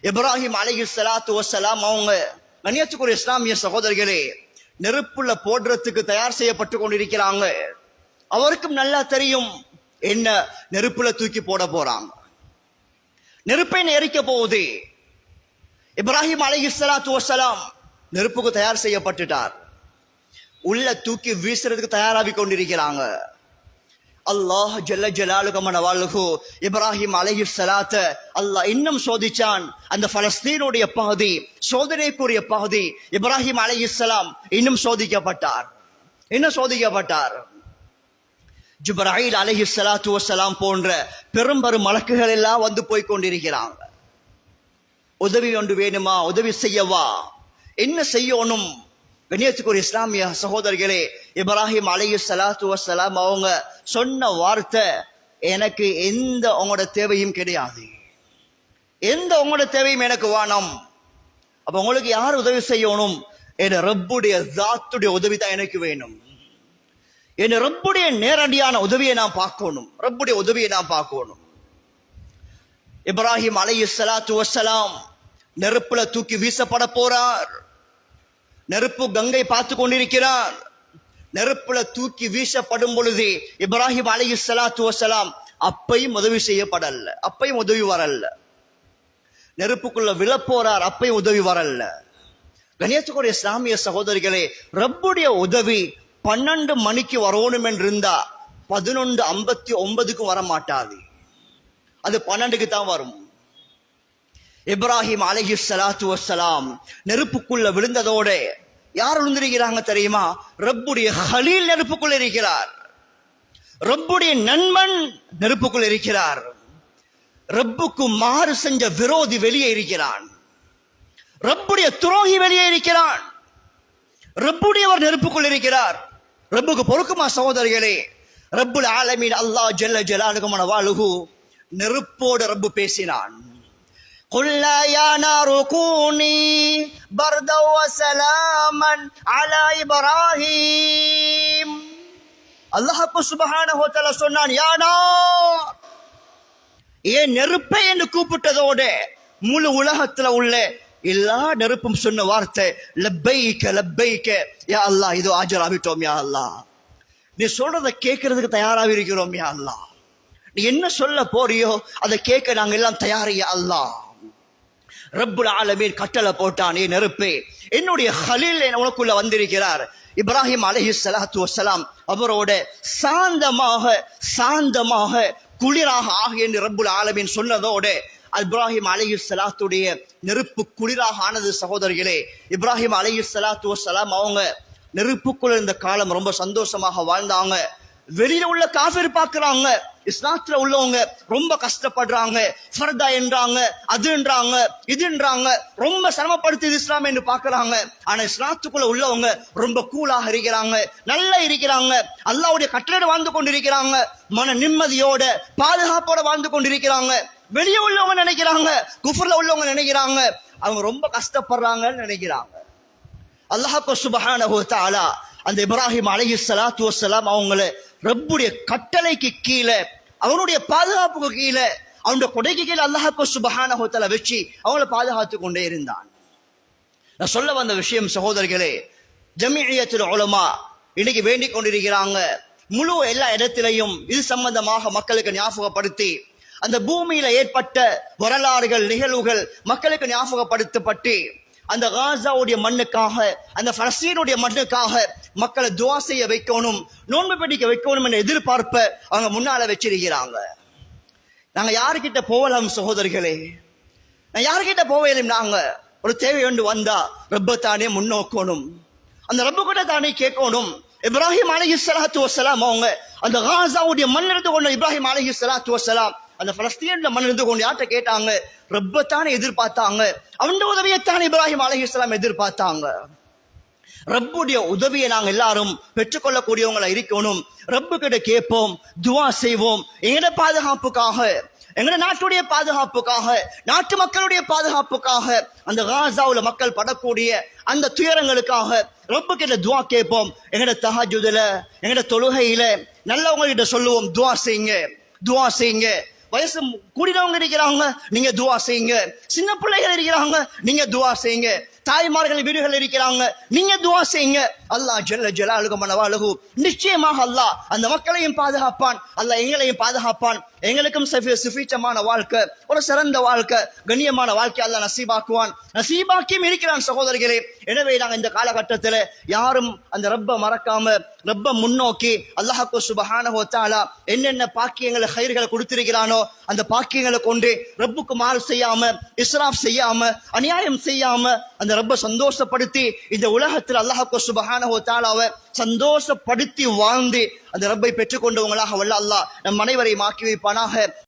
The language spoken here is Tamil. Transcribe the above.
இப்ராஹிம் அலைஹிஸ்ஸலாத்து வஸ்ஸலாம் அவங்க கண்ணியத்துக்குரிய இஸ்லாமிய சகோதரர்களே நெருப்புல போடுறதுக்கு தயார் செய்யப்பட்டு கொண்டிருக்கிறாங்க. அவருக்கும் நல்லா தெரியும் என்ன நெருப்புல தூக்கி போட போறாங்க, நெருப்பை எரிக்க போகுது. இப்ராஹிம் அலைஹிஸ்ஸலாத்து வஸ்ஸலாம் நெருப்புக்கு தயார் செய்யப்பட்டுட்டார். உள்ள தூக்கி வீசுறதுக்கு தயாராகி கொண்டிருக்கிறாங்க. அல்லாஹ் ஜல்ல ஜலாலுஹு இப்ராஹிம் அலைஹிஸ்ஸலாத்த அல்லாஹ் இன்னும் சோதிச்சான். அந்த பலஸ்தீனுடைய பகுதி சோதனைக்குரிய பகுதி. இப்ராஹிம் அலைஹிஸ்ஸலாம் இன்னும் சோதிக்கப்பட்டார். ஜிப்ராயில் அலைஹிஸ்ஸலாத்து வஸ்ஸலாம் போன்ற பெரும் மலக்குகள் எல்லாம் வந்து போய் கொண்டிருக்கிறாங்க. உதவி ஒன்று வேணுமா, உதவி செய்யவா, என்ன செய்யணும்? கண்ணியத்துக்குரிய இஸ்லாமிய சகோதரர்களே இப்ராஹிம் அலைஹிஸ்ஸலாத்து வஸ்ஸலாம் அவங்க சொன்ன வார்த்தை, எனக்கு எந்த உங்களோட தேவையும் கிடையாது, எந்த உங்களோட தேவையும் எனக்கு வேணும். அப்ப உங்களுக்கு யார் உதவி செய்யணும்? என் ரப்புடைய ஜாத்துடைய உதவி தான் எனக்கு வேணும். என் ரப்புடைய நேரடியான உதவியை நான் பார்க்கணும், ரப்புடைய உதவியை நான் பார்க்கணும். இப்ராஹிம் அலைஹிஸ்ஸலாத்து வஸ்ஸலாம் நெருப்புல தூக்கி வீசப்பட போறார். நெருப்பு கங்கை பார்த்து கொண்டிருக்கிறார். நெருப்புல தூக்கி வீசப்படும் பொழுது இப்ராஹிம் அலைஹிஸ்ஸலாத்து வஸ்ஸலாம் அப்பையும் உதவி செய்யப்படல, அப்பையும் உதவி வரல. நெருப்புக்குள்ள விழப்போறார், அப்பையும் உதவி வரல. கண்ணியத்துக்குரிய இஸ்லாமிய சகோதரிகளே ரப்புடைய உதவி 12 மணிக்கு வரணும் என்று இருந்தா 11:59 வர மாட்டாது, அது 12க்கு தான் வரும். இப்ராஹிம் அலைஹிஸ்ஸலாத்து வஸ்ஸலாம் நெருப்புக்குள்ள விழுந்ததோட யார் விழுந்திருக்கிறாங்க தெரியுமா? ரப்புடைய ஹலீல் நெருப்புக்குள்ள இருக்கிறார், ரப்புடைய நண்பன் நெருப்புக்குள்ள இருக்கிறார், ரப்புக்கு மாறு செஞ்ச விரோதி வெளியே இருக்கிறான், ரப்புடைய துரோகி வெளியே இருக்கிறான், ரப்புடையவர் நெருப்புக்குள் இருக்கிறார். ரப்புக்கு பொறுக்குமா சகோதரிகளே? ரப்புல் ஆலமீன் அல்லாஹ் ஜல்ல ஜலாலுஹு நெருப்போடு ரப்பு பேசினான். குல்லா யா நாரு கூனி பர்தன் வ ஸலாமன் அலா இப்ராஹீம். அல்லாஹ் சுப்ஹானஹு வ தஆலா சொன்னான், யா நார், ஏன் நெருப்பை என்று கூப்பிட்டதோடு முழு உலகத்துல உள்ள எல்லா நெருப்பும் சொன்ன வார்த்தை லப்பைக்க லப்பைக்க யா அல்லாஹ், இதோ ஆஜராகிட்டோம் யா அல்லாஹ், நீ சொல்றதை கேட்கறதுக்கு தயாராக இருக்கிறோம் யா அல்லாஹ், நீ என்ன சொல்ல போறியோ அதை கேட்க நாங்க எல்லாம் தயார் யா அல்லாஹ். ரப்புல் ஆலமீன் கட்டளை போட்டான், ஏ நெருப்பே, என்னுடைய ஹலீல் உனக்குள்ள வந்திருக்கிறார். இப்ராஹிம் அலைஹிஸ்ஸலாத்து வஸ்ஸலாம் அவரோட சாந்தமாக குளிராக ஆக என்று ரப்புல் ஆலமீன் சொன்னதோடு இப்ராஹிம் அலைஹிஸ்ஸலாத்துடைய நெருப்பு குளிராக ஆனது. சகோதரிகளே இப்ராஹிம் அலைஹிஸ்ஸலாத்து வஸ்ஸலாம் அவங்க நெருப்புக்குள்ள இருந்த காலம் ரொம்ப சந்தோஷமாக வாழ்ந்தாங்க. வெளியில உள்ள காஃபிர் பார்க்கறாங்க, இஸ்லாத்துல உள்ளவங்க ரொம்ப கஷ்டப்படுறாங்க, ஃபர்தா என்றாங்க, அதுன்றாங்க இதுன்றாங்க, ரொம்ப சிரமப்படுத்துது இஸ்லாம் என்று பார்க்கறாங்க. ஆனா இஸ்லாத்துக்குள்ள உள்ளவங்க ரொம்ப கூலாக இருக்கிறாங்க, நல்லா இருக்கிறாங்க, அல்லாஹ்வுடைய கட்டளை வாழ்ந்து கொண்டிருக்கிறாங்க, மன நிம்மதியோட பாதுகாப்போட வாழ்ந்து கொண்டிருக்கிறாங்க. வெளியே உள்ளவங்க நினைக்கிறாங்க, குஃப்ர்ல உள்ளவங்க நினைக்கிறாங்க அவங்க ரொம்ப கஷ்டப்படுறாங்கன்னு நினைக்கிறாங்க. அல்லாஹ் சுப்ஹானஹு வ தஆலா அந்த இப்ராஹிம் அலைஹிஸ்ஸலாத்து வஸ்ஸலாம் அவங்கள ரப்புடைய கட்டளைக்கு கீழே, அவனுடைய பாதுகாப்புக்கு கீழே, அவனுடைய கொடைக்கு கீழே அல்லாஹ் சுப்ஹானஹு வ தஆலா வச்சு அவங்கள பாதுகாத்து கொண்டே இருந்தான். நான் சொல்ல வந்த விஷயம் சகோதரர்களே, ஜமீஇயத்துல் உலமா இன்னைக்கு வேண்டிக் கொண்டிருக்கிறாங்க, முழு எல்லா இடத்திலையும் இது சம்பந்தமாக மக்களுக்கு ஞாபகப்படுத்தி அந்த பூமியில ஏற்பட்ட வரலாறுகள் நிகழ்வுகள் மக்களுக்கு ஞாபகப்படுத்தப்பட்டு அந்த காசாவுடைய மண்ணுக்காக, அந்த பலஸ்தீனுடைய மண்ணுக்காக மக்களை துஆ செய்ய வைக்கணும், நோன்பு பிடிக்க வைக்கணும் என்ற எதிர்பார்ப்பை அவங்க முன்னால வச்சிருக்கிறாங்க. நாங்க யாருக்கிட்ட போகலாம் சகோதரிகளே? நான் யாருக்கிட்ட போகலாம்? நாங்க ஒரு தேவை ஒன்று வந்தா ரப்பத்தானே முன்னோக்கணும், அந்த ரப்பு கிட்ட தானே கேட்கணும். இப்ராஹிம் அலைஹிஸ்ஸலாத்து வஸ்ஸலாம் அவங்க அந்த காசாவுடைய மண் இருந்து கொண்ட இப்ராஹிம் அலைஹிஸ்ஸலாத்து வஸ்ஸலாம் அந்த பலஸ்தீன்ல மண் இருந்து கொண்டு யார்கிட்ட கேட்டாங்க? ரப்பத்தானே எதிர்பார்த்தாங்க, அவன் உதவியைத்தான் இப்ராஹிம் அலைஹிஸ்ஸலாம் எதிர்பார்த்தாங்க. ரப்புடைய உதவியை நாங்க எல்லாரும் பெற்றுக்கொள்ளக்கூடியவங்களா இருக்கணும். ரப்பு கிட்ட கேட்போம், துஆ செய்வோம், எங்கட பாதுகாப்புக்காக, எங்கட நாட்டுடைய பாதுகாப்புக்காக, நாட்டு மக்களுடைய பாதுகாப்புக்காக, அந்த காசாவுல மக்கள் படக்கூடிய அந்த துயரங்களுக்காக ரப்பு கிட்ட துஆ கேட்போம். எங்கட தஹஜ்ஜுதுல, எங்கட தொழுகையில நல்லவங்க கிட்ட சொல்லுவோம், துஆ செய்யுங்க, துஆ செய்யுங்க. வயசு கூடினவங்க இருக்கிறாங்க, நீங்க துஆ செய்யுங்க. சின்ன பிள்ளைகள் இருக்கிறாங்க, நீங்க துஆ செய்யுங்க. தாய்மார்கள் வீடுகள் இருக்கிறாங்க, நீங்க துஆ செய்யுங்க. அல்லாஹ் ஜல்ல ஜலாலுஹு மனவாலுஹு நிச்சயமாக அல்லாஹ் அந்த மக்களையும் பாதுகாப்பான், அல்லாஹ் எங்களையும் பாதுகாப்பான். எங்களுக்கும் சுஃபீச்சமான வாழ்க்கை, ஒரு சிறந்த வாழ்க்கை, கண்ணியமான வாழ்க்கை அல்லாஹ் நசீபாக்குவான். நசீபாக்கியும் இருக்கிறான் சகோதரர்களே. எனவே நாங்கள் இந்த காலகட்டத்தில் யாரும் அந்த ரப்ப மறக்காம ரப்ப முன்னோக்கி அல்லாஹ்க்கு சுப்ஹானஹு வ தஆலா என்னென்ன பாக்கியங்களை ஹைர்களை கொடுத்திருக்கிறானோ அந்த பாக்கியங்களை கொண்டு ரப்புக்கு மாறு செய்யாம, இஸ்ராஃப் செய்யாம, அநியாயம் செய்யாம அந்த ரப்ப சந்தோஷப்படுத்தி இந்த உலகத்தில் அல்லாஹ்க்கு சுப்ஹானஹு வ தஆலாவை சந்தோஷப்படுத்தி வாழ்ந்து அந்த ரப்பை பெற்றுக்கொண்டவங்களாக வல்ல அல்லாஹ் நம் அனைவரையும் ஆக்கி வைப்பானாக.